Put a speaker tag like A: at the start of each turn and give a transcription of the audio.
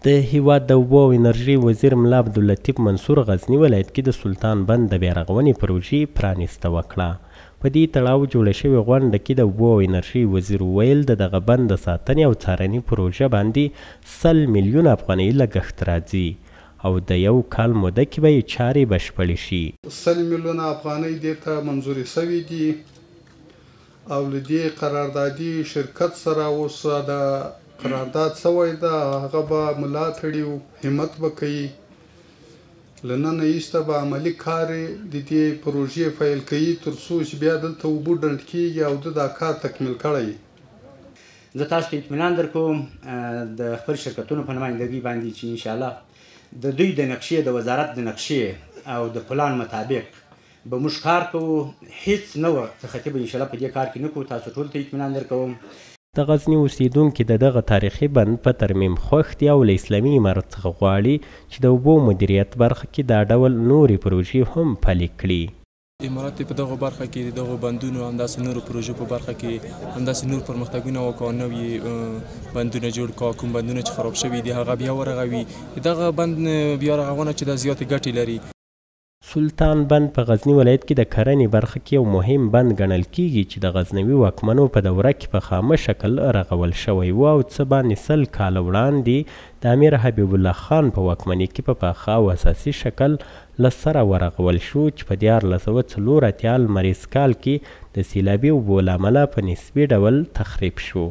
A: د هیواد د اوبو او انرژي وزیر ملا عبداللطیف منصور غزني ولایت کې د سلطان بند د بیارغونې پروژې پرانیسته وکړه. په دې تړاو جوړه شوې غونډه کې د اوبو او انرژي وزیر ویل د دغه بند د ساتنې او څارنې پروژه باندې 100 میلیونه افغانۍ لګښت راځي او د یو کال موده کې به یې چارې بشپړې شي.
B: 100 میلیونه افغانۍ دې ته منظوري شوي دي او له دې قراردادي شرکت سره اوس د قرارداد شوی ده، هغه به ملا تړي او همت به کوي. له ننه ایسته به عملي کار د دې پروژې پیل کوي تر څو چې بیا دلته اوبه ډنډ کېږي او د دا کار تکمیل کړی.
C: زه تاسو ته اطمینان درکوم د خپل شرکتونو په نمایندګۍ باندې چې انشاءالله د دوی د نقشې د وزارت د نقشې او د پلان مطابق به موږ کار کوو. هیڅ نوع تخطي به انشاءالله په دې کار کې نه کوو. تاسو ټول ته اطمینان درکوم.
A: د غزني اوسیدونکي د دغه تاریخي بند په ترمیم خوښ دي او له اسلامي امارت څخه غواړي چې د اوبو مدیریت برخه کې دا ډول نورې پروژې هم پلي کړي.
D: امارات په دغه برخه کې دغه بندونو همداسې نورو پروژو په برخه کې همداسې نور پرمختګونه وکړو، نوي بندونه جوړ کړو. کوم بندونه چې خراب شوي دي هغه بیا ورغوي. دغه بند بیا رغونه چې د زیاتې ګټې لري.
A: سلطان بند په غزني ولایت کې د کرنې برخه کې یو مهم بند ګڼل کیږي چې د غزنوي واکمنو په دوره کې په خامه شکل رغول شوی و او څه باندې 100 کاله وړاندې د امیر حبیب الله خان په واکمنۍ کې په پاخه او اساسي شکل له سره ورغول شو چې په 1404 لمریز کال کې د سیلابي اوبو له امله په نسبي ډول تخریب شو.